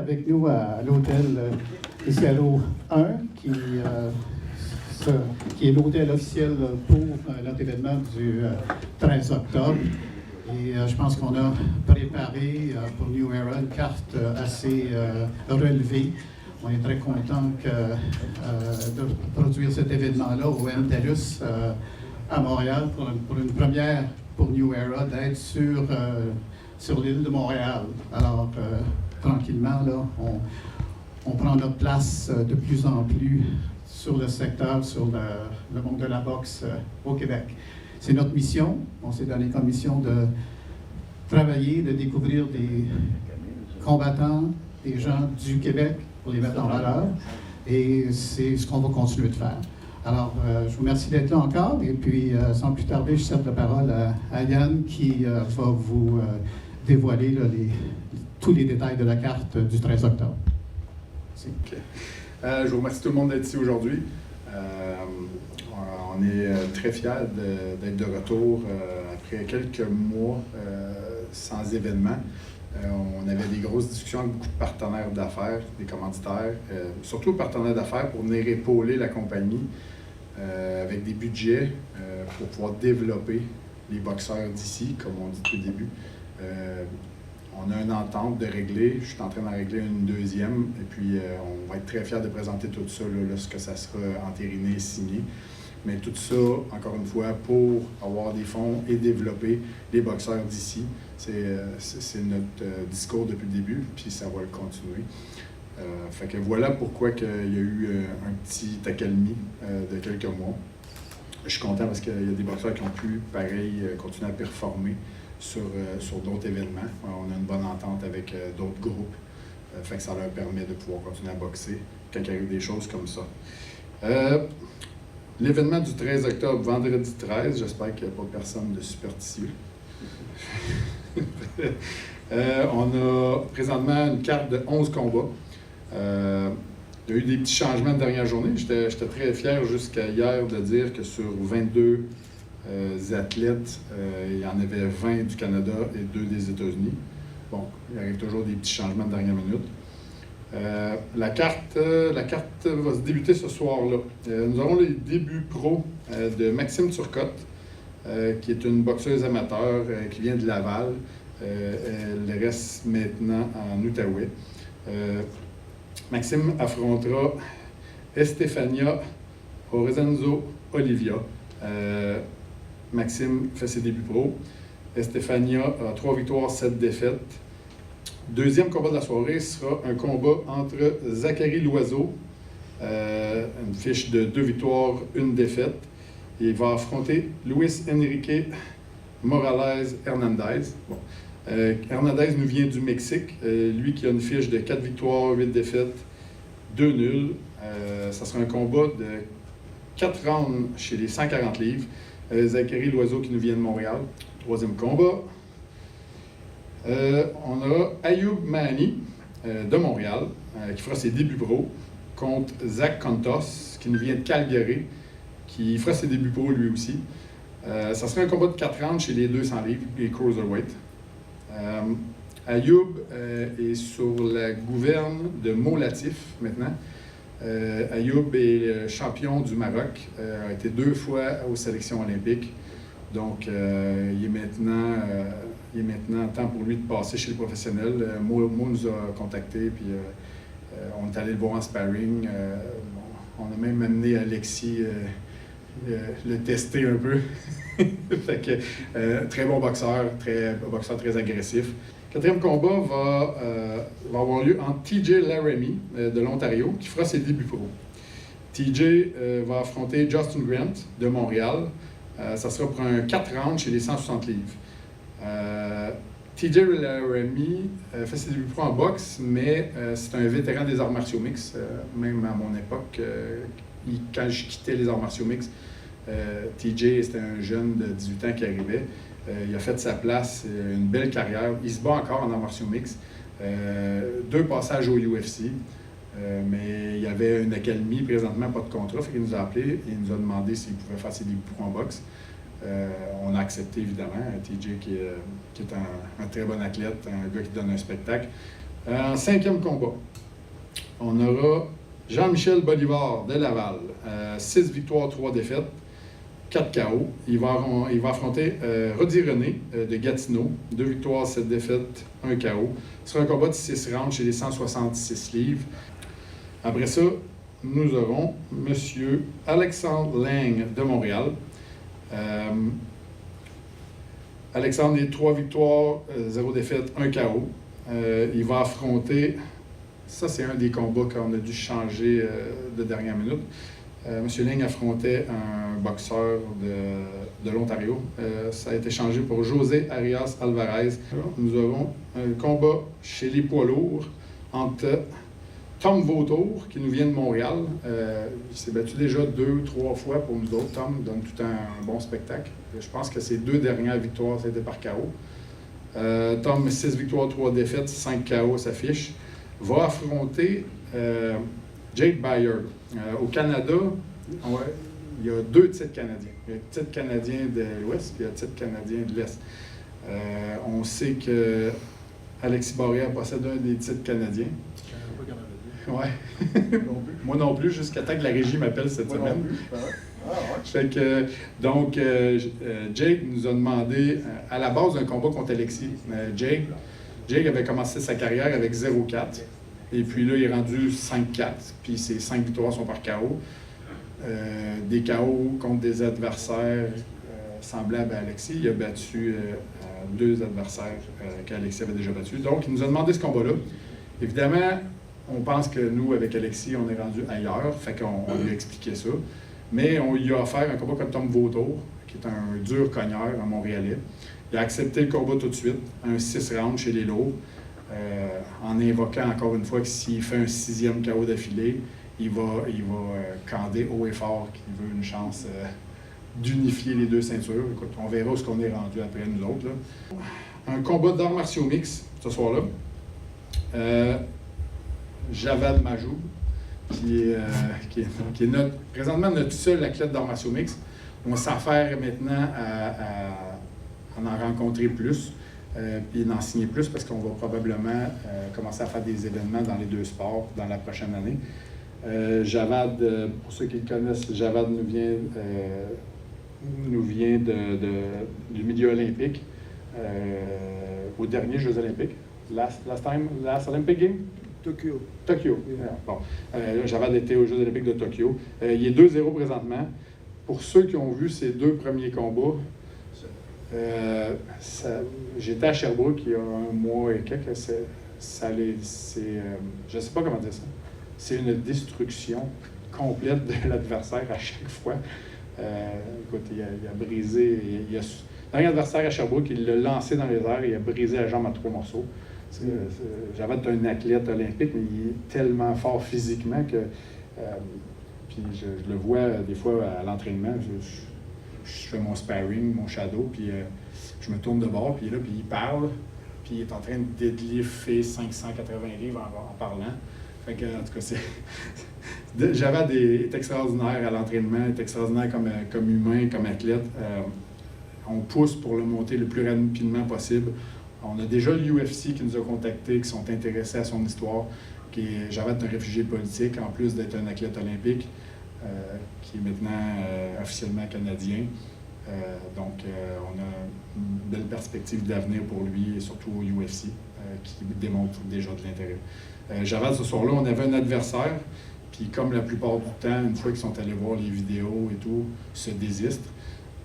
avec nous à l'hôtel Cielo 1, qui est l'hôtel officiel pour notre événement du 13 octobre. Et je pense qu'on a préparé pour New Era une carte assez relevée. On est très content de produire cet événement-là au MTELUS à Montréal pour une première pour New Era d'être sur l'île de Montréal. Alors, tranquillement, là, on prend notre place de plus en plus sur le secteur, sur le monde de la boxe au Québec. C'est notre mission. On s'est donné comme mission de travailler, de découvrir des combattants, des gens du Québec pour les mettre en valeur. Et c'est ce qu'on va continuer de faire. Alors, je vous remercie d'être là encore. Et puis, sans plus tarder, je cède la parole à Yann qui va vous dévoiler là, tous les détails de la carte du 13 octobre. Merci. Okay. Je vous remercie tout le monde d'être ici aujourd'hui. On est très fiers d'être de retour après quelques mois sans événement. On avait des grosses discussions avec beaucoup de partenaires d'affaires, des commanditaires, surtout partenaires d'affaires pour venir épauler la compagnie avec des budgets pour pouvoir développer les boxeurs d'ici, comme on dit depuis le début. On a une entente de régler, je suis en train d'en régler une deuxième, et puis on va être très fiers de présenter tout ça là, lorsque ça sera entériné et signé. Mais tout ça, encore une fois, pour avoir des fonds et développer les boxeurs d'ici. C'est notre discours depuis le début, puis ça va le continuer. Fait que voilà pourquoi il y a eu un petit accalmie de quelques mois. Je suis content parce qu'il y a des boxeurs qui ont pu, pareil, continuer à performer sur d'autres événements. On a une bonne entente avec d'autres groupes. Fait que ça leur permet de pouvoir continuer à boxer quand il arrive des choses comme ça. L'événement du 13 octobre, vendredi 13, j'espère qu'il n'y a pas personne de superstitieux. On a présentement une carte de 11 combats. Il y a eu des petits changements de dernière journée. J'étais très fier jusqu'à hier de dire que sur 22 athlètes, il y en avait 20 du Canada et 2 des États-Unis. Bon, il arrive toujours des petits changements de dernière minute. La carte va se débuter ce soir-là. Nous aurons les débuts pro de Maxime Turcotte, qui est une boxeuse amateur qui vient de Laval. Elle reste maintenant en Outaouais. Maxime affrontera Estefania Orezenzo Olivia. Maxime fait ses débuts pro. Estefania a 3 victoires, 7 défaites. Deuxième combat de la soirée sera un combat entre Zachary Loiseau, une fiche de 2 victoires, 1 défaite. Et il va affronter Luis Enrique Morales Hernandez. Bon. Hernandez nous vient du Mexique. Lui qui a une fiche de 4 victoires, 8 défaites, 2 nuls. Ça sera un combat de 4 rounds chez les 140 livres. Zachary Loiseau qui nous vient de Montréal. Troisième combat. On a Ayoub Mahani de Montréal qui fera ses débuts pro contre Zach Contos qui nous vient de Calgary qui fera ses débuts pro lui aussi. Ça sera un combat de 4 rounds chez les 200 livres, les cruiserweight. Ayoub est sur la gouverne de Mo Latif maintenant. Ayoub est champion du Maroc, a été 2 fois aux sélections olympiques. Donc, il est maintenant temps pour lui de passer chez le professionnel. Mo nous a contactés, puis on est allé le voir en sparring. On a même amené Alexis le tester un peu. Fait que, très bon boxeur, très agressif. Quatrième combat va avoir lieu entre TJ Laramie de l'Ontario, qui fera ses débuts pro. TJ va affronter Justin Grant de Montréal. Ça sera pour un 4 rounds chez les 160 livres. TJ Laramie fait ses débuts pro en boxe, mais c'est un vétéran des arts martiaux mixtes. Même à mon époque, quand je quittais les arts martiaux mixtes, TJ, c'était un jeune de 18 ans qui arrivait. Il a fait sa place, une belle carrière. Il se bat encore en arts martiaux mixtes. 2 passages au UFC. Mais il y avait une accalmie, présentement, pas de contrat. Fait qu'il nous a appelé et il nous a demandé s'il pouvait faire ses débuts pro en boxe. On a accepté, évidemment. TJ, qui est un très bon athlète, un gars qui donne un spectacle. En 5e combat, on aura Jean-Michel Bolivar de Laval. 6 victoires, 3 défaites, 4 KO. Il va affronter Rodi René de Gatineau. 2 victoires, 7 défaites, 1 KO. Ce sera un combat de 6 rounds chez les 166 livres. Après ça, nous aurons M. Alexandre Lang de Montréal. Alexandre est 3 victoires, 0 défaites, 1 KO. Il va affronter, ça c'est un des combats qu'on a dû changer de dernière minute. M. Lang affrontait un boxeur de l'Ontario. Ça a été changé pour José Arias Alvarez. Nous aurons un combat chez les poids lourds entre Tom Vautour, qui nous vient de Montréal. Il s'est battu déjà 2-3 fois pour nous autres. Tom donne tout un bon spectacle. Je pense que ses 2 dernières victoires, c'était par KO. Tom, 6 victoires, 3 défaites, 5 KO s'affiche. Va affronter Jake Bayer. Au Canada, il y a 2 titres canadiens. Il y a le titre canadien de l'Ouest et le titre canadien de l'Est. On sait que Alexis Barrère possède un des titres canadiens. Ouais. Moi non plus, jusqu'à temps que la régie m'appelle cette semaine. Fait que, donc, Jake nous a demandé à la base un combat contre Alexis. Jake avait commencé sa carrière avec 0-4. Et puis là, il est rendu 5-4. Puis ses 5 victoires sont par KO. Des KO contre des adversaires semblables à Alexis. Il a battu 2 adversaires qu'Alexis avait déjà battus. Donc, il nous a demandé ce combat-là. Évidemment, on pense que nous, avec Alexis, on est rendu ailleurs. Fait qu'on lui a expliqué ça. Mais on lui a offert un combat contre Tom Vautour, qui est un dur cogneur en Montréalais. Il a accepté le combat tout de suite, un 6 rounds chez les lourds, en invoquant encore une fois que s'il fait un 6e KO d'affilée, il va cander haut et fort qu'il veut une chance d'unifier les 2 ceintures. Écoute, on verra où ce qu'on est rendu après nous autres. Là. Un combat d'arts martiaux mix ce soir-là. Javad Majoub, qui est présentement notre seul athlète d'arts martiaux mix. On s'affaire maintenant à en rencontrer plus, puis d'en signer plus, parce qu'on va probablement commencer à faire des événements dans les 2 sports dans la prochaine année. Javad, pour ceux qui le connaissent, Javad nous vient du milieu olympique, aux derniers Jeux olympiques. Last Olympic Game? Tokyo. Yeah. Bon. Javad était aux Jeux olympiques de Tokyo. Il est 2-0 présentement. Pour ceux qui ont vu ses 2 premiers combats, j'étais à Sherbrooke il y a un mois et quelques. Je ne sais pas comment dire ça. C'est une destruction complète de l'adversaire à chaque fois. Écoute, il a brisé. Dans l'adversaire à Sherbrooke, il l'a lancé dans les airs et il a brisé la jambe en 3 morceaux. Javad est un athlète olympique, mais il est tellement fort physiquement que. Puis je le vois des fois à l'entraînement. Je fais mon sparring, mon shadow, puis je me tourne de bord, puis il est là, puis il parle, puis il est en train de deadlifter 580 livres en parlant. Fait que, en tout cas, Javad est extraordinaire à l'entraînement, est extraordinaire comme humain, comme athlète. On pousse pour le monter le plus rapidement possible. On a déjà l'UFC qui nous a contactés, qui sont intéressés à son histoire. Javad est un réfugié politique, en plus d'être un athlète olympique, qui est maintenant officiellement canadien. Donc, on a une belle perspective d'avenir pour lui, et surtout au UFC, qui démontre déjà de l'intérêt. Javad, ce soir-là, on avait un adversaire, puis comme la plupart du temps, une fois qu'ils sont allés voir les vidéos et tout, se désistent.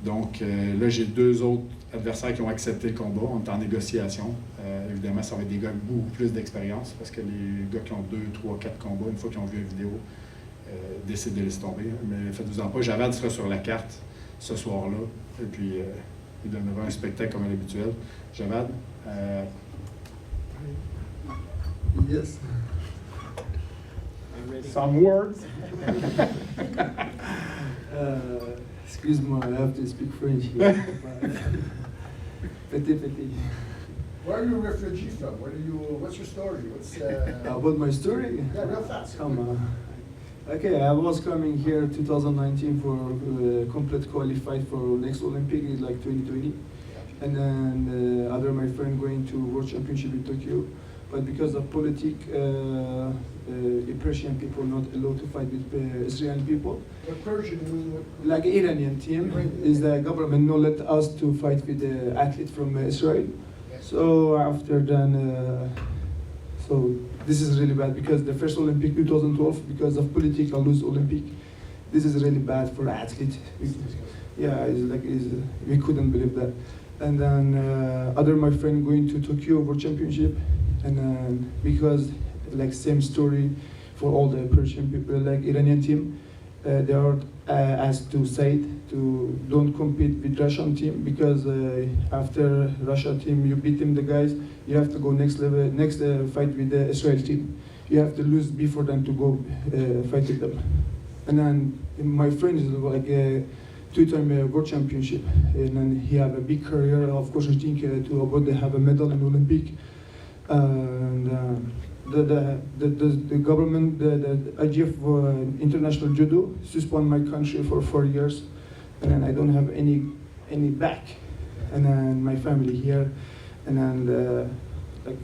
Donc là, j'ai 2 autres adversaires qui ont accepté le combat. On est en négociation. Évidemment, ça va être des gars avec beaucoup plus d'expérience, parce que les gars qui ont 2, 3, 4 combats, une fois qu'ils ont vu une vidéo, décident de laisser tomber. Mais faites-vous-en pas, Javad sera sur la carte ce soir-là. Et puis, il donnera un spectacle comme à l'habituel. Javad? Yes. Some words? Excuse-moi, I have to speak French here. Petit. Where are you a refugee from? What's your story? About my story? Yeah, real fast. Come on. Okay, I was coming here 2019 for complete qualified for next Olympic, like 2020. And then other my friend going to World Championship in Tokyo. but because of politics, Persian people not allowed to fight with Israeli people. What Persian, you mean what? Like Iranian team is the government not let us to fight with the athlete from Israel. So after then, so this is really bad because the first Olympic 2012 because of politics I lose Olympic. This is really bad for athlete. Yeah, we couldn't believe that. And then other my friend going to Tokyo World Championship, and then because like same story for all the Persian people, like Iranian team, they are asked to say to don't compete with Russian team because after Russia team you beat them the guys, you have to go next level, next fight with the Israel team. You have to lose before them to go fight with them. And then my friend is like a two-time world championship, and then he have a big career. Of course, I think to about they have a medal in Olympic. And the government, the IGF International Judo suspend my country for 4 years, and then I don't have any back, and then my family here, and then like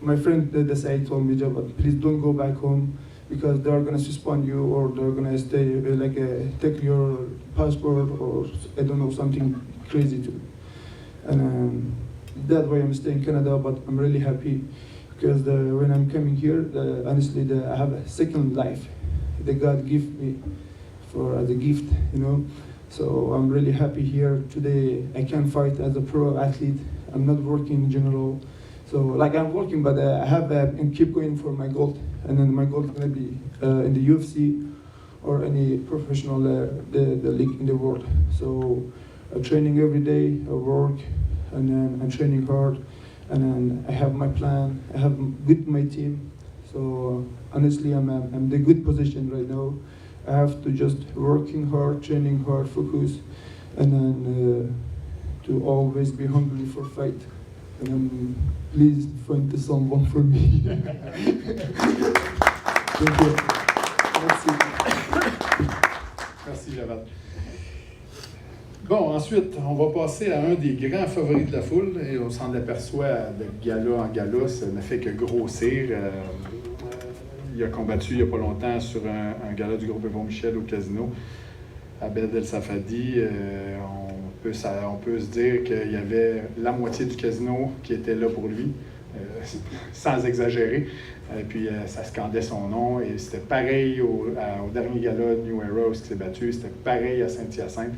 my friend the side told me, but please don't go back home because they are gonna suspend you or they're gonna stay like take your passport or I don't know something crazy too, and that's why I'm staying in Canada. But I'm really happy. Because when I'm coming here, honestly, I have a second life that God gave me as a gift, you know. So I'm really happy here today. I can fight as a pro athlete. I'm not working in general. So like I'm working, but I have and keep going for my goal. And then my goal is gonna be in the UFC or any professional the league in the world. So I'm training every day. I work, and then I'm training hard. And then I have my plan. I have with my team. So honestly, I'm in the good position right now. I have to just working hard, training hard, focus, and then to always be hungry for fight. And then please find someone for me. Thank you. Merci. Merci, Javad. Bon, ensuite, on va passer à un des grands favoris de la foule, et on s'en aperçoit de gala en gala, ça ne fait que grossir. Il a combattu il n'y a pas longtemps sur un gala du groupe Yvon Michel au Casino, Abed El Safadi. On peut se dire qu'il y avait la moitié du casino qui était là pour lui, sans exagérer. Et puis ça scandait son nom, et c'était pareil au dernier gala de New Era où il s'est battu, c'était pareil à Saint-Hyacinthe.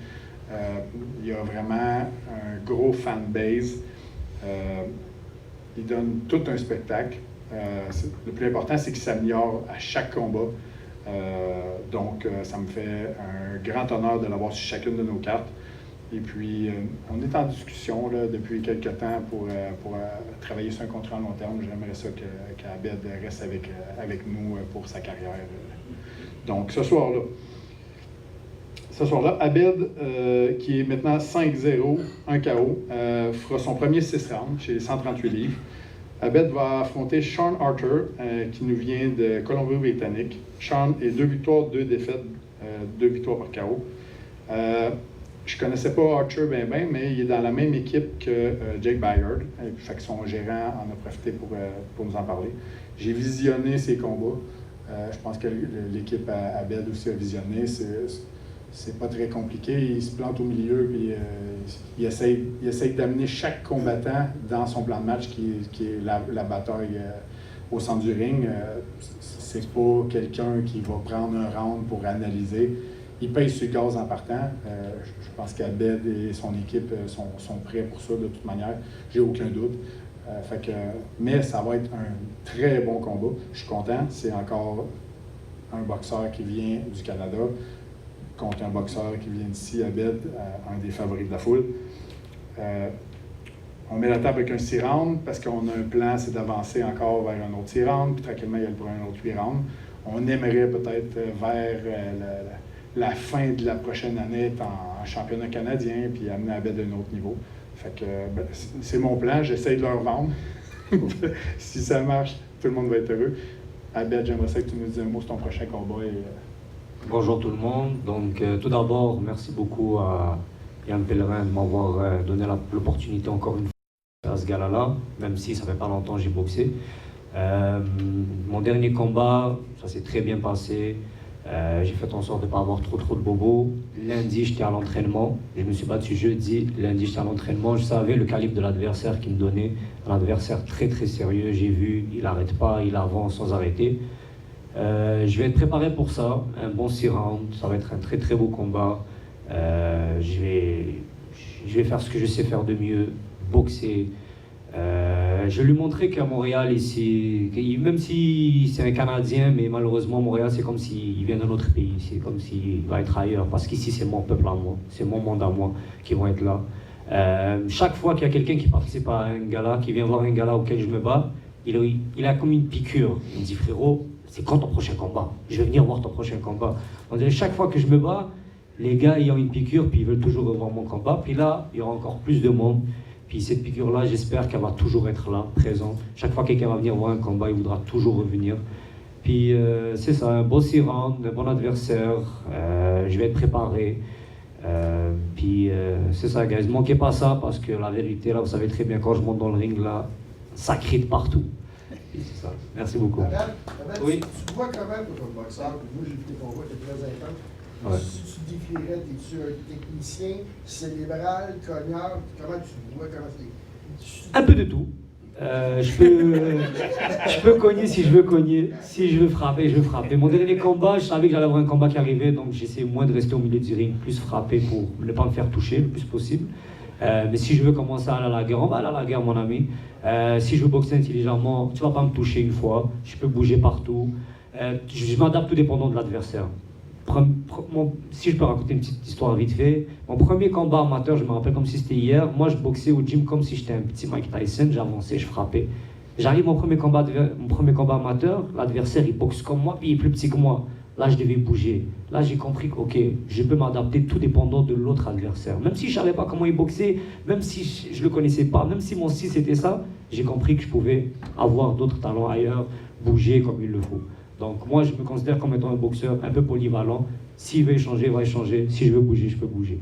Il y a vraiment un gros fanbase. Il donne tout un spectacle. Le plus important, c'est qu'il s'améliore à chaque combat. Donc, ça me fait un grand honneur de l'avoir sur chacune de nos cartes. Et puis, on est en discussion là, depuis quelques temps pour travailler sur un contrat à long terme. J'aimerais ça qu'Abed reste avec nous pour sa carrière. Donc, ce soir-là, Abed, qui est maintenant 5-0, 1 KO, fera son premier 6 rounds chez les 138 livres. Abed va affronter Sean Archer, qui nous vient de Colombie-Britannique. Sean est 2 victoires, 2 défaites, 2 victoires par KO. Je ne connaissais pas Archer bien, mais il est dans la même équipe que Jake Byard. Fait que son gérant en a profité pour nous en parler. J'ai visionné ses combats. Je pense que l'équipe à Abed aussi a visionné. C'est pas très compliqué. Il se plante au milieu, puis il essaye d'amener chaque combattant dans son plan de match qui est la bataille au centre du ring. C'est pas quelqu'un qui va prendre un round pour analyser. Il paye sur le gaz en partant. Je pense qu'Abed et son équipe sont prêts pour ça de toute manière. J'ai aucun doute. Mais ça va être un très bon combat. Je suis content. C'est encore un boxeur qui vient du Canada contre un boxeur qui vient d'ici, Abed, un des favoris de la foule. On met la table avec un 6 rounds parce qu'on a un plan, c'est d'avancer encore vers un autre 6 rounds, puis tranquillement, il y a pour un autre 8 rounds. On aimerait peut-être vers la fin de la prochaine année être en championnat canadien, puis amener Abed à un autre niveau. Fait que c'est mon plan, j'essaie de leur vendre. Si ça marche, tout le monde va être heureux. Abed, j'aimerais ça que tu nous dises un mot sur ton prochain combat. Bonjour tout le monde. Donc tout d'abord, merci beaucoup à Yann Pellerin de m'avoir donné l'opportunité encore une fois à ce gala-là, même si ça fait pas longtemps que j'ai boxé. Mon dernier combat, ça s'est très bien passé. J'ai fait en sorte de ne pas avoir trop de bobos. Lundi, j'étais à l'entraînement. Je me suis battu jeudi. Lundi, j'étais à l'entraînement. Je savais le calibre de l'adversaire qu'il me donnait. Un adversaire très sérieux. J'ai vu, il n'arrête pas, il avance sans arrêter. Je vais être préparé pour ça. Un bon 6 rounds. Ça va être un très beau combat. Je vais faire ce que je sais faire de mieux. Boxer. Je lui montrais qu'à Montréal, ici, même si c'est un Canadien, mais malheureusement, Montréal, c'est comme s'il vient d'un autre pays. C'est comme s'il va être ailleurs. Parce qu'ici, c'est mon peuple à moi. C'est mon monde à moi qui vont être là. Chaque fois qu'il y a quelqu'un qui participe à un gala, qui vient voir un gala auquel je me bats, il a comme une piqûre. Il me dit, frérot, c'est quand ton prochain combat? Je vais venir voir ton prochain combat. On dirait, chaque fois que je me bats, les gars, ils ont une piqûre, puis ils veulent toujours revoir mon combat. Puis là, il y aura encore plus de monde. Puis cette piqûre-là, j'espère qu'elle va toujours être là, présente. Chaque fois que quelqu'un va venir voir un combat, il voudra toujours revenir. Puis c'est ça, un beau 6 rounds, un bon adversaire. Je vais être préparé. Puis c'est ça, guys. Ne manquez pas ça, parce que la vérité, là, vous savez très bien, quand je monte dans le ring, là, ça crie de partout. Puis c'est ça. Merci beaucoup. Abel, Oui. tu vois comment pour ton boxeur? Moi, j'ai vu tes combats, t'es très intense. Ouais. Si tu décrirais, es-tu un technicien, cérébral, cogneur? Comment tu vois, comment c'est? Un peu de tout. Je peux cogner si je veux cogner. Si je veux frapper, je veux frapper. Mon dernier combat, je savais que j'allais avoir un combat qui arrivait, donc j'essaie moins de rester au milieu du ring, plus frapper pour ne pas me faire toucher le plus possible. Mais si je veux commencer à aller à la guerre, on va aller à la guerre, mon ami. Si je veux boxer intelligemment, tu vas pas me toucher une fois. Je peux bouger partout. Je m'adapte tout dépendant de l'adversaire. Si je peux raconter une petite histoire vite fait, mon premier combat amateur, je me rappelle comme si c'était hier. Moi, je boxais au gym comme si j'étais un petit Mike Tyson, j'avançais, je frappais. J'arrive mon premier combat amateur, l'adversaire il boxe comme moi, puis il est plus petit que moi. Là, je devais bouger. Là, j'ai compris que ok, je peux m'adapter tout dépendant de l'autre adversaire. Même si je savais pas comment il boxait, même si je le connaissais pas, même si mon style c'était ça, j'ai compris que je pouvais avoir d'autres talents ailleurs, bouger comme il le faut. Donc moi, je me considère comme étant un boxeur un peu polyvalent. S'il veut échanger, il va échanger. Si je veux bouger, je peux bouger.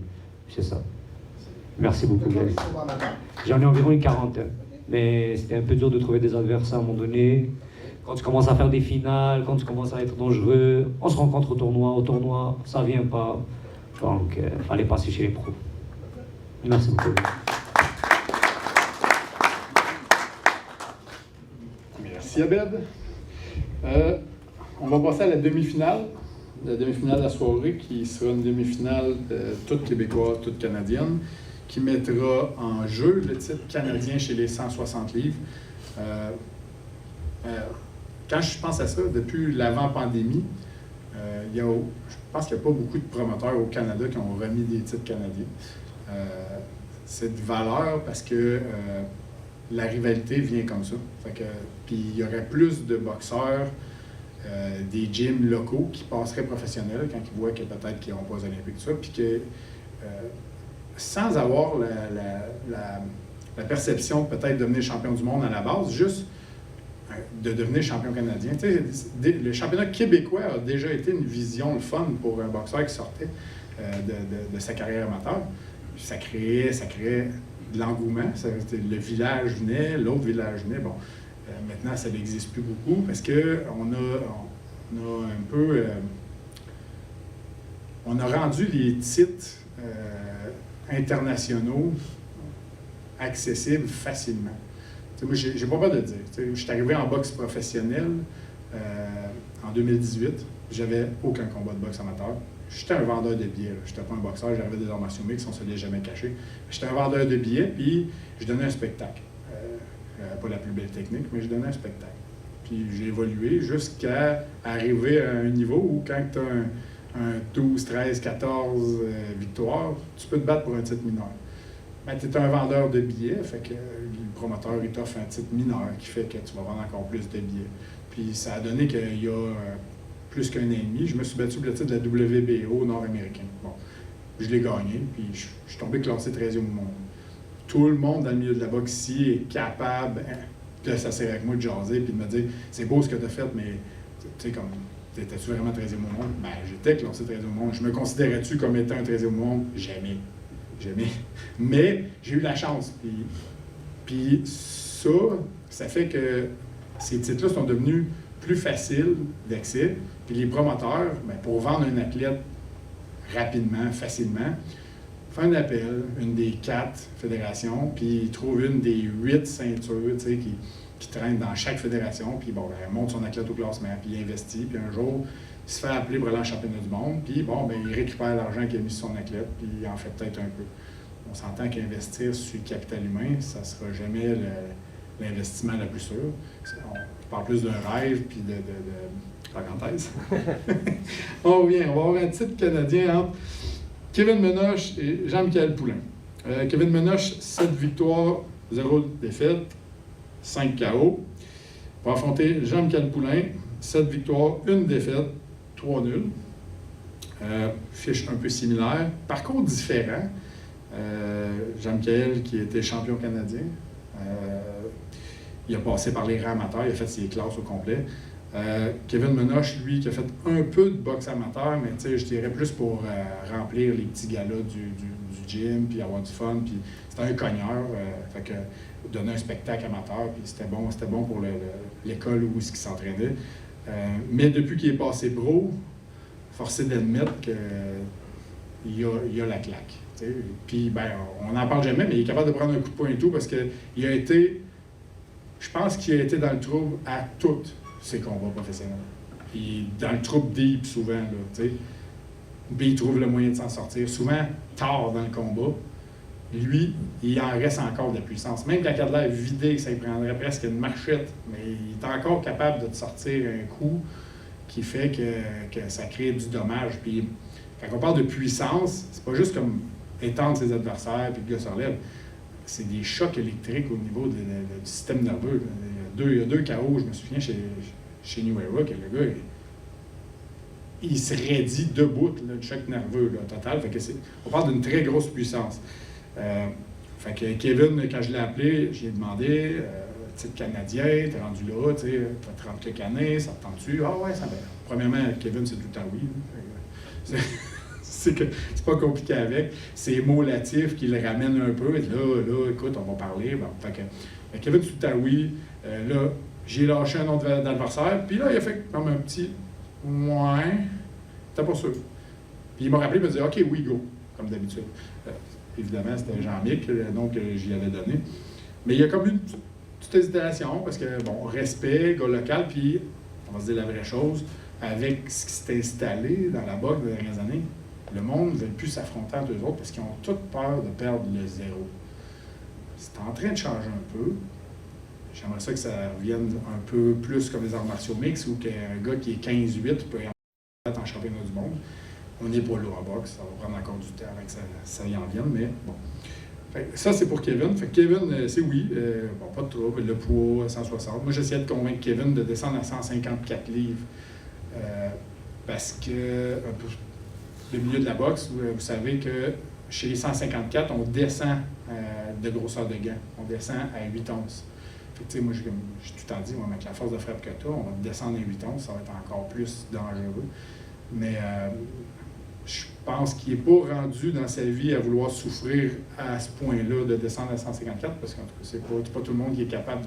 C'est ça. Merci beaucoup, guys. J'en ai environ une quarantaine. Mais c'était un peu dur de trouver des adversaires à un moment donné. Quand tu commences à faire des finales, quand tu commences à être dangereux, on se rencontre au tournoi, ça vient pas. Donc, fallait passer chez les pros. Merci beaucoup. Merci Abed. On va passer à la demi-finale de la soirée, qui sera une demi-finale toute québécoise, toute canadienne, qui mettra en jeu le titre canadien chez les 160 livres. Quand je pense à ça, depuis l'avant-pandémie, je pense qu'il n'y a pas beaucoup de promoteurs au Canada qui ont remis des titres canadiens. C'est de valeur parce que la rivalité vient comme ça. Puis il y aurait plus de boxeurs, des gyms locaux qui passeraient professionnels quand ils voient que peut-être qu'ils n'auront pas aux Olympiques, tout ça, puis que sans avoir la perception de peut-être devenir champion du monde à la base, juste de devenir champion canadien. Le championnat québécois a déjà été une vision, le fun pour un boxeur qui sortait de sa carrière amateur. Ça créait de l'engouement. Le village venait, l'autre village venait. Bon, maintenant, ça n'existe plus beaucoup parce qu'on a un peu... on a rendu les titres internationaux accessibles facilement. Moi, j'ai pas peur de le dire. Je suis arrivé en boxe professionnelle en 2018. J'avais aucun combat de boxe amateur. J'étais un vendeur de billets. Je n'étais pas un boxeur, j'avais des arts martiaux mixtes, on ne se l'est jamais caché. J'étais un vendeur de billets, puis je donnais un spectacle. Pas la plus belle technique, mais je donnais un spectacle. Puis j'ai évolué jusqu'à arriver à un niveau où quand tu as un 12, 13, 14 victoires, tu peux te battre pour un titre mineur. Ben, tu es un vendeur de billets, fait que le promoteur il t'offre un titre mineur qui fait que tu vas vendre encore plus de billets. Puis ça a donné qu'il y a plus qu'un an et demi, je me suis battu pour le titre de la WBO nord-américain. Bon, je l'ai gagné, puis je suis tombé classé 13e au monde. Tout le monde dans le milieu de la boxe ici est capable de s'asseoir avec moi, de jaser, puis de me dire « c'est beau ce que tu as fait, mais tu sais, comme, t'étais-tu vraiment 13e au monde? » Ben, j'étais classé 13e au monde. Je me considérais-tu comme étant un 13e au monde? Jamais. Jamais. Mais j'ai eu la chance. Puis Puis ça fait que ces titres-là sont devenus plus faciles d'accès. Puis les promoteurs, bien, pour vendre un athlète rapidement, facilement, font un appel, une des 4 fédérations, puis ils trouvent une des 8 ceintures, tu sais, qui traînent dans chaque fédération, puis bon, ben, elle monte son athlète au classement, puis il investit, puis un jour, il se fait appeler pour aller en championnat du monde, puis bon, ben, il récupère l'argent qu'il a mis sur son athlète, puis il en fait peut-être un peu. On s'entend qu'investir sur le capital humain, ça ne sera jamais l'investissement le plus sûr. On parle plus d'un rêve, puis de parenthèse. On revient, on va avoir un titre canadien entre Kevin Menoche et Jean-Michel Poulain. Kevin Menoche, 7 victoires, 0 défaites, 5 KO. Pour affronter Jean-Michel Poulain, 7 victoires, 1 défaite, 3 nuls. Fiche un peu similaire, parcours différent. Jean-Michel, qui était champion canadien, il a passé par les rangs amateurs, il a fait ses classes au complet. Kevin Menoche, lui, qui a fait un peu de boxe amateur, mais je dirais plus pour remplir les petits galas du gym, puis avoir du fun, puis c'était un cogneur, fait que donner un spectacle amateur, puis c'était bon pour l'école où il s'entraînait. Mais depuis qu'il est passé pro, forcé d'admettre qu'il y a la claque. T'sais. Puis, ben, on n'en parle jamais, mais il est capable de prendre un coup de poing et tout, parce qu'il a été, je pense qu'il a été dans le trouble à toutes ses combats professionnels. Puis dans le trouble deep, souvent, là, tu sais. Puis il trouve le moyen de s'en sortir. Souvent, tard dans le combat, lui, il en reste encore de la puissance. Même quand il a de l'air vidé, ça lui prendrait presque une marchette, mais il est encore capable de te sortir un coup qui fait que ça crée du dommage. Puis quand on parle de puissance, c'est pas juste comme étendre ses adversaires puis que le gars se relève. C'est des chocs électriques au niveau du système nerveux. Il y a deux KO, je me souviens, chez New Era, que le gars, il se raidit debout, là, le choc nerveux là, total. Fait que on parle d'une très grosse puissance. Fait que Kevin, quand je l'ai appelé, j'ai demandé, titre canadien, t'es rendu là, tu sais, t'as 30 quelques années, ça te tente-tu? Ah ouais, ça va. Premièrement, Kevin, c'est tout le temps oui. C'est pas compliqué avec. C'est émolatif qui le ramène un peu. Et là, écoute, on va parler. Bon, fait que Kevin, tout le temps oui. Là, j'ai lâché un autre adversaire. Puis là, il a fait comme un petit « ouais, t'es pas sûr ». Puis il m'a rappelé, il m'a dit « OK, oui, go », comme d'habitude. Évidemment, c'était Jean-Mic, donc j'y avais donné. Mais il y a comme une petite hésitation, parce que, bon, respect, gars local, puis, on va se dire la vraie chose, avec ce qui s'est installé dans la boxe des dernières années, le monde ne veut plus s'affronter entre eux autres parce qu'ils ont toute peur de perdre le zéro. C'est en train de changer un peu. J'aimerais ça que ça revienne un peu plus comme les arts martiaux mixtes, où qu'un gars qui est 15-8 peut être en championnat du monde. On n'est pas là en boxe, ça va prendre encore du temps avant que ça y en vienne, mais bon. Fait que ça, c'est pour Kevin. Fait que Kevin, c'est oui, bon, pas de trouble, le poids, 160. Moi, j'essayais de convaincre Kevin de descendre à 154 livres. Parce que le milieu de la boxe, vous savez que chez les 154, on descend de grosseur de gants. On descend à 8 onces. Fait que, tu sais, moi, j'ai tout le temps dit, avec la force de frappe que tu as, on va descendre à 8 onces, ça va être encore plus dangereux. Mais je pense qu'il n'est pas rendu dans sa vie à vouloir souffrir à ce point-là de descendre à 154, parce qu'en tout cas, c'est pas tout le monde qui est capable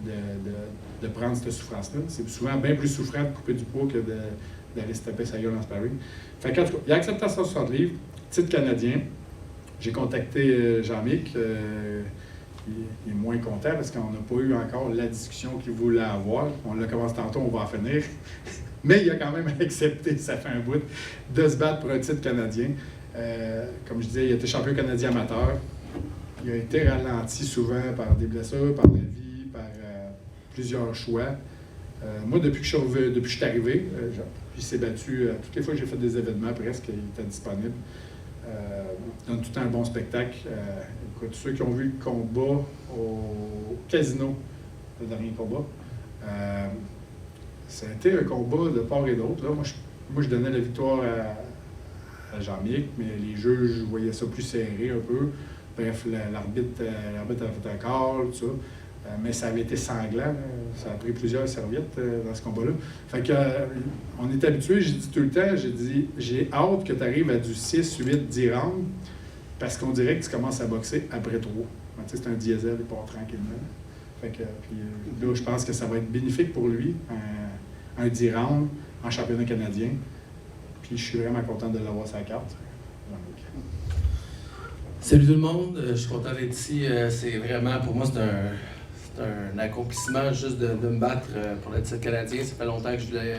de prendre cette souffrance-là. C'est souvent bien plus souffrant de couper du poids que d'aller se taper sa gueule en sparring. Fait qu'en tout cas, il a accepté à 160 livres, titre canadien. J'ai contacté Jean-Mic. Il est moins content parce qu'on n'a pas eu encore la discussion qu'il voulait avoir. On l'a commencé tantôt, on va en finir. Mais il a quand même accepté, ça fait un bout, de se battre pour un titre canadien. Comme je disais, il a été champion canadien amateur. Il a été ralenti souvent par des blessures, par la vie, par plusieurs choix. Moi, depuis que je suis arrivé, il s'est battu toutes les fois que j'ai fait des événements, presque, il était disponible. Il donne tout le temps un bon spectacle. Écoute, ceux qui ont vu le combat au casino, le dernier combat, ça a été un combat de part et d'autre. Moi, je donnais la victoire à Jean-Mic, mais les juges voyaient ça plus serré un peu. Bref, l'arbitre avait fait un call, tout ça. Mais ça avait été sanglant. Là. Ça a pris plusieurs serviettes dans ce combat-là. Fait que, on est habitué, j'ai dit tout le temps, j'ai hâte que tu arrives à du 6, 8, 10 rounds, parce qu'on dirait que tu commences à boxer après 3. C'est un diesel, il part tranquillement. Fait que, puis là, je pense que ça va être bénéfique pour lui, un 10 rounds en championnat canadien. Puis je suis vraiment content de l'avoir sa carte. Salut tout le monde, je suis content d'être ici. C'est vraiment, pour moi, c'est un accomplissement juste de me battre pour le titre canadien. Ça fait longtemps que je voulais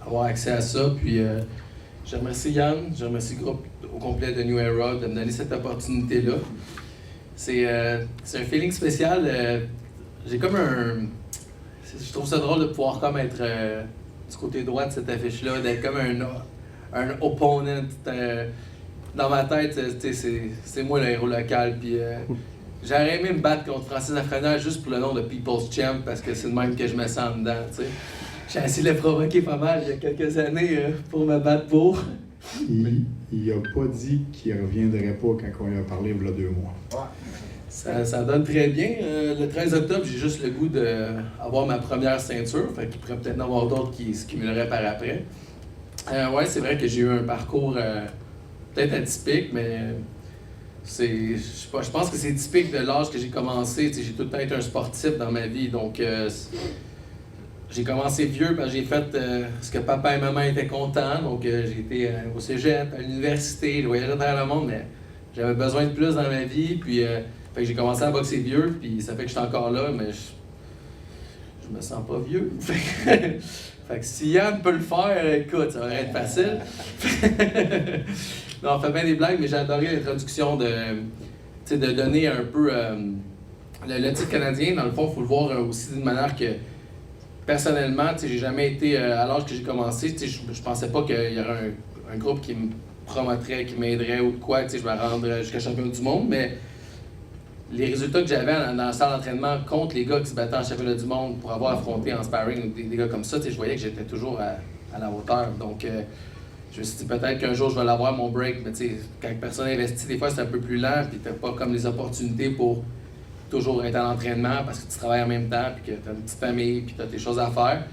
avoir accès à ça. Puis je remercie Yann, je remercie le groupe au complet de New Era de me donner cette opportunité-là. C'est un feeling spécial. J'ai comme je trouve ça drôle de pouvoir comme être du côté droit de cette affiche-là, d'être comme un opponent. Dans ma tête, c'est moi le héros local. Puis j'aurais aimé me battre contre Francis Lafrenière juste pour le nom de People's Champ, parce que c'est le même que je me sens dedans. T'sais. J'ai essayé de le provoquer pas mal il y a quelques années pour me battre pour. Il n'a pas dit qu'il ne reviendrait pas quand on lui a parlé il y a 2 mois. Ça donne très bien. Le 13 octobre, j'ai juste le goût d'avoir ma première ceinture. Fait qu'il pourrait peut-être en avoir d'autres qui se cumuleraient par après. Ouais, c'est vrai que j'ai eu un parcours peut-être atypique, mais je pense que c'est typique de l'âge que j'ai commencé. T'sais, j'ai tout le temps été un sportif dans ma vie. Donc, j'ai commencé vieux parce que j'ai fait ce que papa et maman étaient contents. Donc, j'ai été au cégep, à l'université, je voyageais à travers le monde, mais j'avais besoin de plus dans ma vie. Puis, fait que j'ai commencé à boxer vieux, puis ça fait que je suis encore là, mais je me sens pas vieux. Fait que si Yann peut le faire, écoute, ça va être facile. Non, on fait bien des blagues, mais j'ai adoré l'introduction de donner un peu le titre canadien. Dans le fond, il faut le voir aussi d'une manière que, personnellement, j'ai jamais été, à l'âge que j'ai commencé, je pensais pas qu'il y aurait un groupe qui me promoterait, qui m'aiderait ou de quoi, je me rendrais jusqu'à champion du monde, mais les résultats que j'avais dans la salle d'entraînement contre les gars qui se battaient en championnat du monde pour avoir affronté en sparring des gars comme ça, je voyais que j'étais toujours à la hauteur. Donc, je me suis dit peut-être qu'un jour je vais l'avoir mon break, mais quand personne investit, des fois c'est un peu plus lent, puis t'as pas comme les opportunités pour toujours être à l'entraînement parce que tu travailles en même temps, puis que tu as une petite famille, puis tu as tes choses à faire.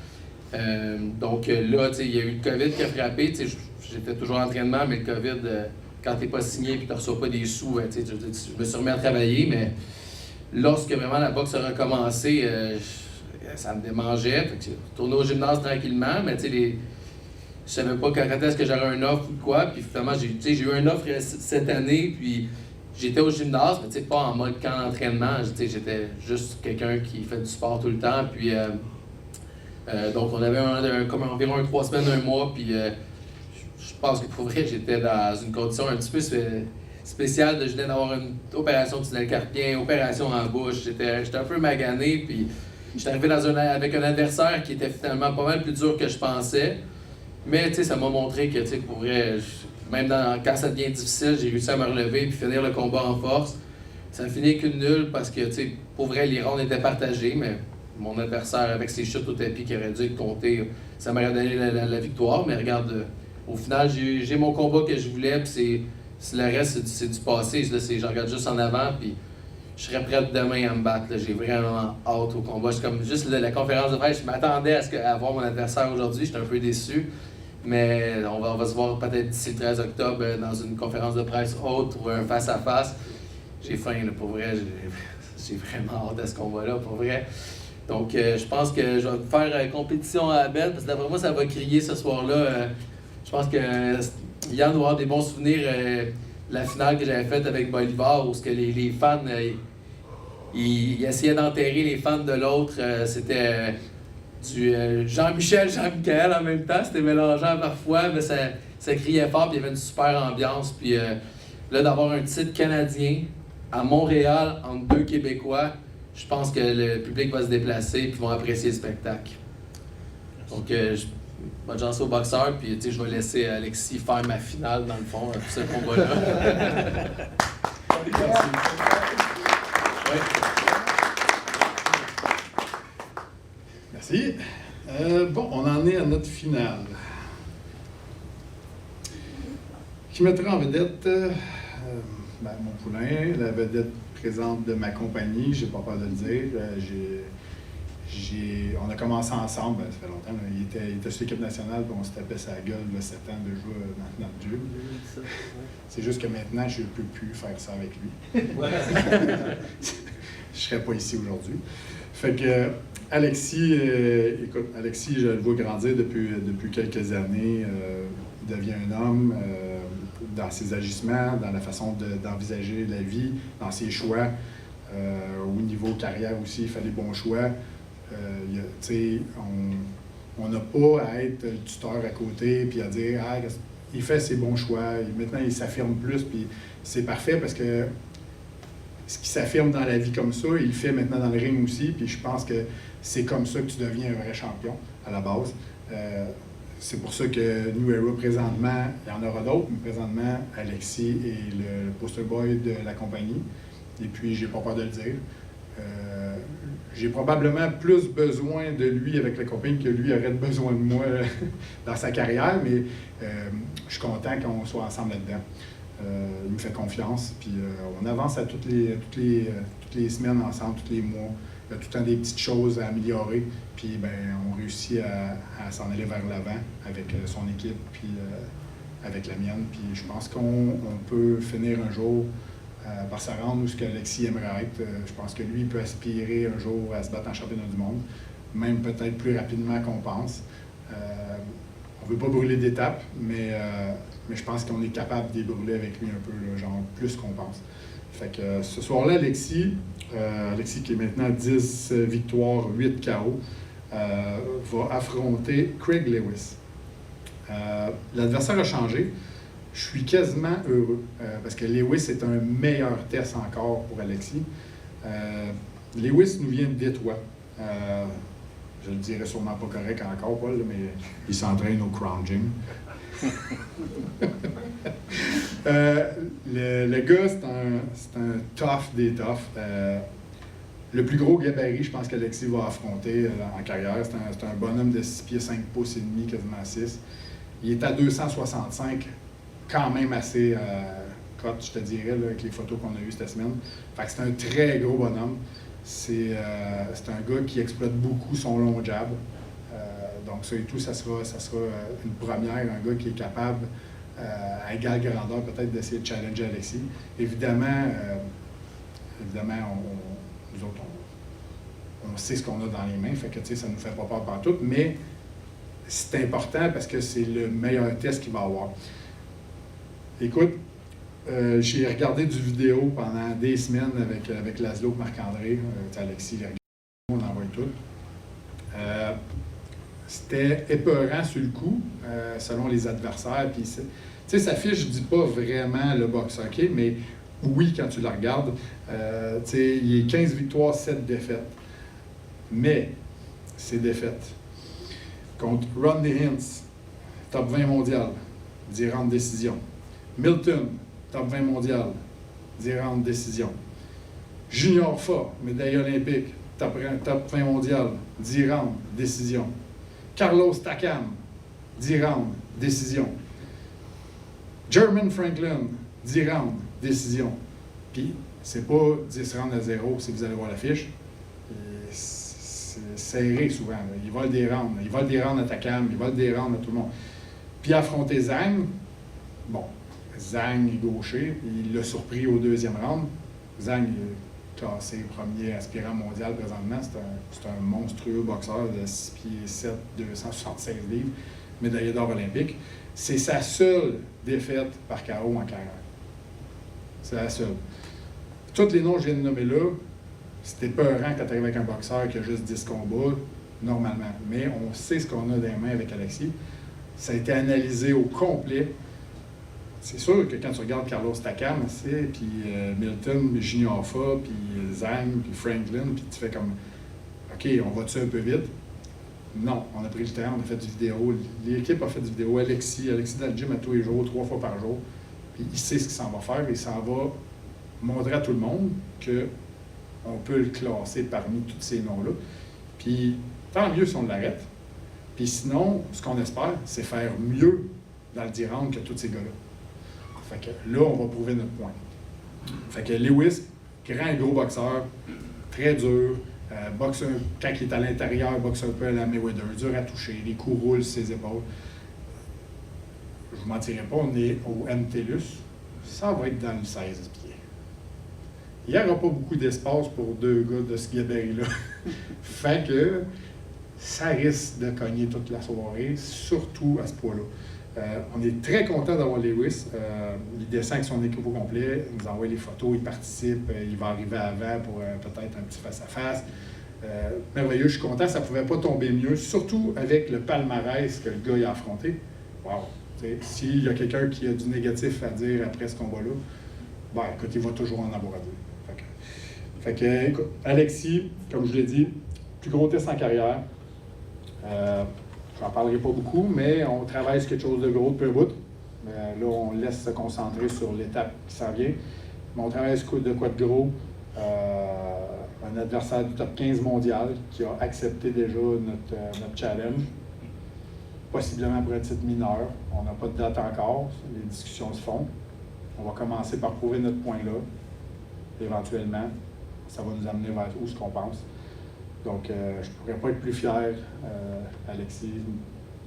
Donc là, il y a eu le COVID qui a frappé. J'étais toujours en entraînement, mais le COVID, quand tu n'es pas signé et que tu ne reçois pas des sous, je me suis remis à travailler. Mais lorsque vraiment la boxe a recommencé, ça me démangeait. Fait que j'ai retourné au gymnase tranquillement, mais je savais pas quand est-ce que j'aurais un offre ou de quoi. Puis finalement, j'ai eu une offre cette année, puis j'étais au gymnase, mais pas en mode camp d'entraînement. J'étais juste quelqu'un qui fait du sport tout le temps. Puis, donc, on avait comme environ 3 semaines, 1 mois. Puis, je pense que pour vrai, j'étais dans une condition un petit peu spéciale. Je venais d'avoir une opération du tunnel carpien, opération en bouche. J'étais un peu magané. Puis, j'étais arrivé avec un adversaire qui était finalement pas mal plus dur que je pensais. Mais ça m'a montré que pour vrai, même quand ça devient difficile, j'ai réussi à me relever et finir le combat en force. Ça a fini qu'une nulle parce que, pour vrai, les rounds étaient partagés, mais mon adversaire, avec ses chutes au tapis qui aurait dû compter, ça m'aurait donné la victoire. Mais regarde, au final, j'ai mon combat que je voulais, puis le reste, c'est du passé. Je regarde juste en avant, puis je serais prêt demain à me battre. J'ai vraiment hâte au combat. C'est comme juste la conférence de presse, je m'attendais à voir mon adversaire aujourd'hui, j'étais un peu déçu. Mais on va se voir peut-être d'ici le 13 octobre dans une conférence de presse haute ou un face-à-face. J'ai faim, là, pour vrai. J'ai vraiment hâte à ce combat-là, pour vrai. Donc, je pense que je vais faire compétition à Belle, parce que d'après moi, ça va crier ce soir-là. Je pense que Yann doit avoir des bons souvenirs de la finale que j'avais faite avec Bolivar, où les fans, ils essayaient d'enterrer les fans de l'autre. C'était du Jean-Michel, Jean-Michel en même temps, c'était mélangeant parfois, mais ça criait fort, puis il y avait une super ambiance. Puis là, d'avoir un titre canadien à Montréal entre 2 Québécois, je pense que le public va se déplacer et vont apprécier le spectacle. Donc, bonne chance aux boxeurs, puis je vais laisser Alexis faire ma finale dans le fond, pour ce combat-là. Merci. Ouais. Merci. Bon, on en est à notre finale. Qui mettra en vedette mon poulain, la vedette présente de ma compagnie, j'ai pas peur de le dire. on a commencé ensemble, ça fait longtemps, là, il était sur l'équipe nationale, puis on se tapait sa gueule de 7 ans de jouer dans le jeu. C'est juste que maintenant, je ne peux plus faire ça avec lui. Je ne serais pas ici aujourd'hui. Fait que Alexis, écoute, Alexis, je le vois grandir depuis quelques années. Il devient un homme dans ses agissements, dans la façon d'envisager la vie, dans ses choix. Au niveau carrière aussi, il fait des bons choix. On n'a pas à être le tuteur à côté puis à dire ah, il fait ses bons choix, maintenant il s'affirme plus, puis c'est parfait parce que ce qui s'affirme dans la vie comme ça, il le fait maintenant dans le ring aussi, puis je pense que c'est comme ça que tu deviens un vrai champion à la base. C'est pour ça que New Era présentement, il y en aura d'autres, mais présentement, Alexis est le poster boy de la compagnie, et puis j'ai pas peur de le dire. J'ai probablement plus besoin de lui avec la compagnie que lui aurait besoin de moi dans sa carrière, mais je suis content qu'on soit ensemble là-dedans. Il me fait confiance, puis on avance à toutes les semaines ensemble, tous les mois. Il y a tout le temps des petites choses à améliorer, puis ben, on réussit à s'en aller vers l'avant avec son équipe, puis avec la mienne. Puis je pense qu'on peut finir un jour par se rendre où ce qu'Alexis aimerait être. Je pense que lui, il peut aspirer un jour à se battre en championnat du monde, même peut-être plus rapidement qu'on pense. On ne veut pas brûler d'étapes, mais je pense qu'on est capable de brûler avec lui un peu, là, genre plus qu'on pense. Fait que ce soir-là, Alexis qui est maintenant 10 victoires, 8 KO, va affronter Craig Lewis. L'adversaire a changé. Je suis quasiment heureux parce que Lewis est un meilleur test encore pour Alexis. Lewis nous vient de Détroit. Je le dirais sûrement pas correct encore, Paul, mais il s'entraîne au Crown Gym. Le gars, c'est un tough des toughs. Le plus gros gabarit, je pense qu'Alexis va affronter en carrière. C'est un bonhomme de 6 pieds 5 pouces et demi, quasiment 6. Il est à 265, quand même assez cote, je te dirais, là, avec les photos qu'on a eues cette semaine. Fait que c'est un très gros bonhomme. C'est un gars qui exploite beaucoup son long jab. Donc ça et tout, ça sera une première, un gars qui est capable, à égale grandeur, peut-être d'essayer de challenger Alexis. Évidemment, nous autres, on sait ce qu'on a dans les mains, fait que ça ne nous fait pas peur partout, mais c'est important parce que c'est le meilleur test qu'il va avoir. Écoute, j'ai regardé du vidéo pendant des semaines avec Laszlo et Marc-André, Alexis, les on envoie tout. C'était épeurant sur le coup, selon les adversaires. Puis, sa fiche ne dit pas vraiment le box hockey, mais oui, quand tu la regardes, il est 15 victoires, 7 défaites. Mais, ces défaites. Contre Rodney Hintz, top 20 mondial, 10 rounds de décision. Milton, top 20 mondial, 10 rounds de décision. Junior Fa, médaille olympique, top 20 mondial, 10 rounds, décision. Carlos Takam, 10 rounds, décision. Jermaine Franklin, 10 rounds, décision. Puis, c'est pas 10 rounds à 0 si vous allez voir la fiche. C'est serré souvent. Là. Il vole des rounds. Il vole des rounds à Takam, il vole des rounds à tout le monde. Puis, affronter Zhang, bon, Zhang est gaucher, il l'a surpris au deuxième round. Zhang est classé premier aspirant mondial présentement. C'est un monstrueux boxeur de 6 pieds 7, 276 livres, médaillé d'or olympique. C'est sa seule défaite par KO en carrière. C'est la seule. Tous les noms que je viens de nommer là, c'était peurant quand tu arrives avec un boxeur qui a juste 10 combats, normalement. Mais on sait ce qu'on a dans les mains avec Alexis. Ça a été analysé au complet. C'est sûr que quand tu regardes Carlos Takam, puis Milton, Junior Fa, puis Zhang, puis Franklin, puis tu fais comme OK, on va-tu un peu vite? Non, on a pris le temps, on a fait du vidéo. L'équipe a fait du vidéo. Alexis dans le gym à tous les jours, 3 fois par jour. Puis il sait ce qu'il s'en va faire et il s'en va montrer à tout le monde qu'on peut le classer parmi tous ces noms-là. Puis tant mieux si on l'arrête. Puis sinon, ce qu'on espère, c'est faire mieux dans le 10 rounds que tous ces gars-là. Fait que là, on va prouver notre point. Fait que Lewis, grand et gros boxeur, très dur, Quand il est à l'intérieur, boxe un peu à la Mayweather, dur à toucher, les coups roulent sur ses épaules. Je ne vous mentirai pas, on est au MTLUS, ça va être dans le 16 pieds. Il n'y aura pas beaucoup d'espace pour deux gars de ce gabarit-là. Fait que ça risque de cogner toute la soirée, surtout à ce poids-là. On est très content d'avoir Lewis. Il descend avec son équipe au complet, il nous envoie les photos, il participe, il va arriver avant pour peut-être un petit face-à-face. Merveilleux, je suis content, ça ne pouvait pas tomber mieux, surtout avec le palmarès que le gars a affronté. Wow! S'il y a quelqu'un qui a du négatif à dire après ce combat-là, ben écoute, il va toujours en avoir à dire. Fait que, écoute, Alexis, comme je l'ai dit, plus gros test en carrière. J'en parlerai pas beaucoup, mais on travaille sur quelque chose de gros depuis un bout. Là, on laisse se concentrer sur l'étape qui s'en vient. Mais on travaille sur de quoi de gros. Un adversaire du top 15 mondial qui a accepté déjà notre challenge. Possiblement pour un titre mineur. On n'a pas de date encore. Les discussions se font. On va commencer par prouver notre point là. Éventuellement, ça va nous amener vers où ce qu'on pense. Donc, je ne pourrais pas être plus fier, Alexis,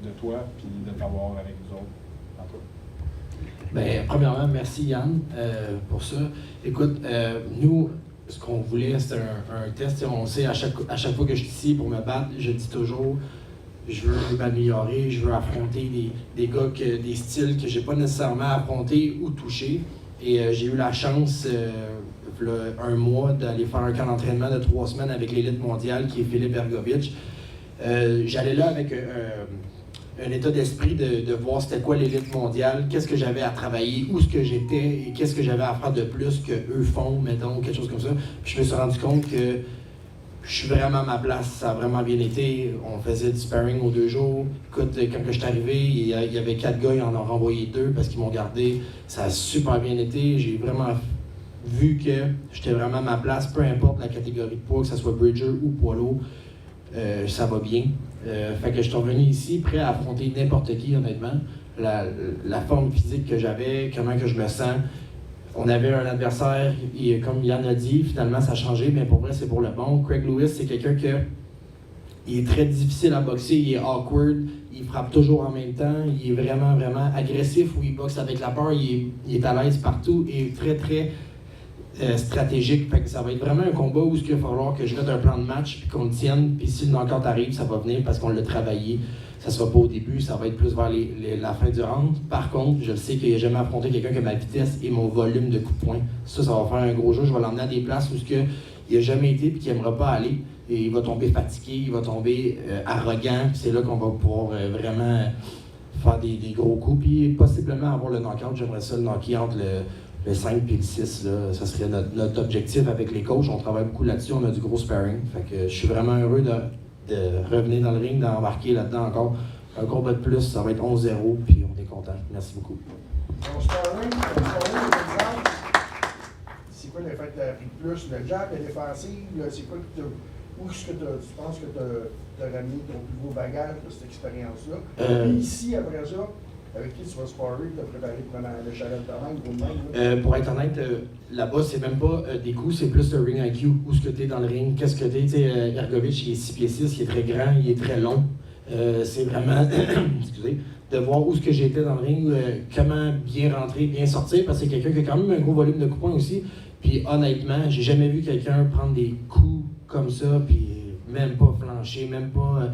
de toi puis de t'avoir avec nous autres. En toi. Bien, premièrement, merci Yann pour ça. Écoute, nous, ce qu'on voulait, c'était un test. On sait, à chaque fois que je suis ici pour me battre, je dis toujours, je veux m'améliorer, je veux affronter des gars, des styles que je n'ai pas nécessairement affrontés ou touchés. Et j'ai eu la chance, un mois, d'aller faire un camp d'entraînement de 3 semaines avec l'élite mondiale qui est Filip Hrgović. J'allais là avec un état d'esprit de voir c'était quoi l'élite mondiale, qu'est-ce que j'avais à travailler, où est-ce que j'étais et qu'est-ce que j'avais à faire de plus qu'eux font, mettons, quelque chose comme ça. Puis je me suis rendu compte que je suis vraiment à ma place, ça a vraiment bien été. On faisait du sparring aux 2 jours. Écoute, quand je suis arrivé, il y avait 4 gars, ils en ont renvoyé 2 parce qu'ils m'ont gardé. Ça a super bien été. J'ai vraiment vu que j'étais vraiment à ma place, peu importe la catégorie de poids, que ce soit Bridger ou poids lourd, ça va bien. Fait que je suis revenu ici prêt à affronter n'importe qui, honnêtement. La forme physique que j'avais, comment que je me sens. On avait un adversaire, et comme Yann a dit, finalement ça a changé, mais pour vrai c'est pour le bon. Craig Lewis, c'est quelqu'un qui est très difficile à boxer, il est awkward, il frappe toujours en même temps, il est vraiment, vraiment agressif où il boxe avec la peur, il est à l'aise partout et très, très stratégique. Fait que ça va être vraiment un combat où il va falloir que je mette un plan de match puis qu'on le tienne, puis si le knockout arrive, ça va venir parce qu'on l'a travaillé. Ça ne sera pas au début, ça va être plus vers la fin du round. Par contre, je sais qu'il n'a jamais affronté quelqu'un qui a ma vitesse et mon volume de coups de poing. Ça va faire un gros jeu. Je vais l'emmener à des places où il n'a jamais été et qu'il n'aimera pas aller. Et il va tomber fatigué, il va tomber arrogant. C'est là qu'on va pouvoir vraiment faire des gros coups. Puis possiblement avoir le knockout. J'aimerais ça le knockout le 5 puis le 6. Là. Ça serait notre objectif avec les coachs. On travaille beaucoup là-dessus. On a du gros sparring. Fait que je suis vraiment heureux de revenir dans le ring, d'embarquer là-dedans encore. Un combat de plus, ça va être 11-0, puis on est content. Merci beaucoup. Ton sparring, exemple, c'est quoi l'effet que tu as appris de plus? Le jab, la défensive, c'est quoi que où est-ce que tu penses que tu as ramené ton plus gros bagage de cette expérience-là? Et ici, après ça, avec qui tu vas sparrer, tu as préparé pour le challenge de même? Pour être honnête, là-bas, c'est même pas des coups, c'est plus le ring IQ. Où est-ce que tu es dans le ring? Qu'est-ce que tu es? Hrgović, il est 6 pieds 6, il est très grand, il est très long. C'est vraiment, excusez, de voir où est-ce que j'étais dans le ring, comment bien rentrer, bien sortir, parce que c'est quelqu'un qui a quand même un gros volume de coups de poing aussi. Puis honnêtement, j'ai jamais vu quelqu'un prendre des coups comme ça, puis même pas flancher, même pas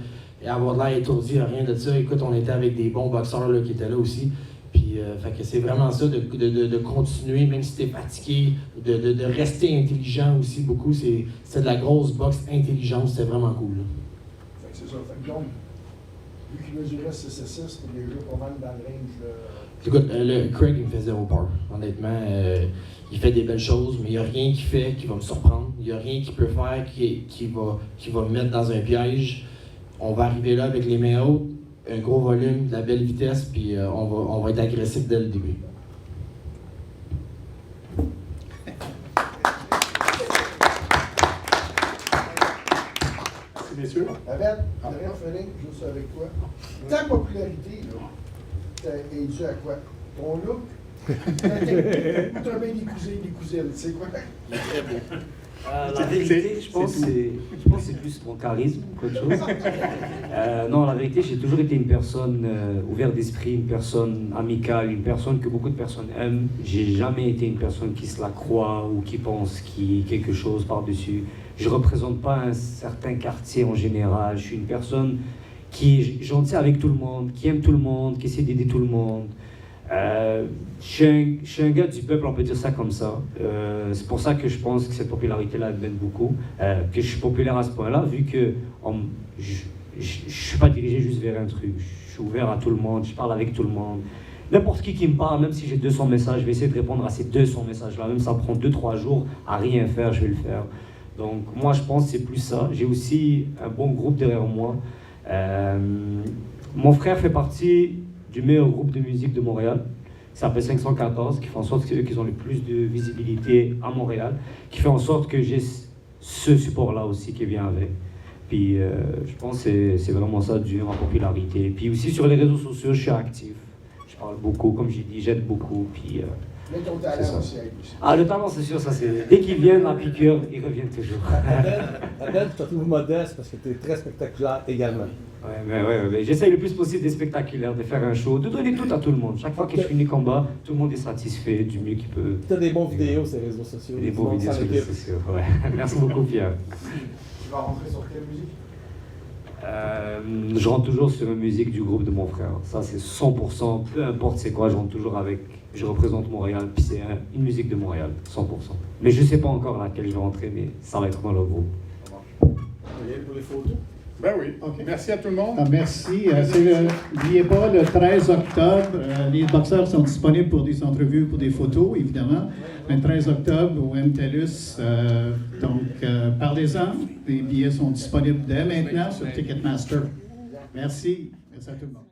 avoir de l'air étourdi, rien de ça. Écoute, on était avec des bons boxeurs là, qui étaient là aussi. Puis, fait que c'est vraiment ça, de continuer, même si t'es fatigué, de rester intelligent aussi beaucoup. C'est de la grosse boxe intelligente, c'est vraiment cool. Là. Fait que c'est ça. Fait que donc, vu qu'il mesurait 6'6", c'était déjà pas mal dans le range. Écoute, le Craig, il me fait 0 peur. Honnêtement, il fait des belles choses, mais il n'y a rien qui fait qui va me surprendre. Il n'y a rien qu'il peut faire qui va me mettre dans un piège. On va arriver là avec les mains hautes, un gros volume, de la belle vitesse, puis on va être agressif dès le début. Merci, messieurs. Abed, dernière feeling, juste avec toi. Ta popularité, là, est due à quoi? Ton look? Ta technique, ou t'as bien des cousins et des cousines, c'est quoi? Il est très beau. La vérité, je pense que c'est plus mon charisme qu'autre chose. Non, la vérité, j'ai toujours été une personne ouverte d'esprit, une personne amicale, une personne que beaucoup de personnes aiment. J'ai jamais été une personne qui se la croit ou qui pense qu'il y a quelque chose par-dessus. Je représente pas un certain quartier en général. Je suis une personne qui est gentille avec tout le monde, qui aime tout le monde, qui essaie d'aider tout le monde. Je suis un gars du peuple, on peut dire ça comme ça. C'est pour ça que je pense que cette popularité-là m'aide beaucoup, que je suis populaire à ce point-là, vu que je ne suis pas dirigé juste vers un truc. Je suis ouvert à tout le monde, je parle avec tout le monde. N'importe qui me parle, même si j'ai 200 messages, je vais essayer de répondre à ces 200 messages-là. Même si ça prend 2-3 jours à rien faire, je vais le faire. Donc moi, je pense que c'est plus ça. J'ai aussi un bon groupe derrière moi. Mon frère fait partie du meilleur groupe de musique de Montréal, qui s'appelle 514, qui fait en sorte que c'est eux qui ont le plus de visibilité à Montréal, qui fait en sorte que j'ai ce support-là aussi qui vient avec. Puis je pense que c'est vraiment ça, dû à ma popularité. Puis aussi sur les réseaux sociaux, je suis actif. Je parle beaucoup, comme j'ai dit, j'aide beaucoup. Puis, Mais ton talent aussi aide aussi. Ah, le talent, c'est sûr, ça c'est... Dès qu'ils viennent à piqûre, ils reviennent toujours. Abel, je te trouve modeste parce que tu es très spectaculaire également. Ouais. J'essaye le plus possible d'être spectaculaire, de faire un show, de donner tout à tout le monde. Chaque fois que je finis combat, tout le monde est satisfait du mieux qu'il peut. Tu as des bons vidéos sur les réseaux sociaux. Des bons vidéos sur les réseaux sociaux, ouais. Merci beaucoup, Pierre. Tu vas rentrer sur quelle musique? Je rentre toujours sur une musique du groupe de mon frère. Ça, c'est 100%. Peu importe c'est quoi, je rentre toujours avec. Je représente Montréal, puis c'est une musique de Montréal, 100%. Mais je ne sais pas encore laquelle je vais rentrer, mais ça va être dans le groupe. Pour les photos. Ben oui. OK. Merci à tout le monde. Merci. N'oubliez pas, le 13 octobre, les boxeurs sont disponibles pour des entrevues, pour des photos, évidemment. Le 13 octobre au MTELUS. Parlez-en. Les billets sont disponibles dès maintenant sur Ticketmaster. Merci. Merci à tout le monde.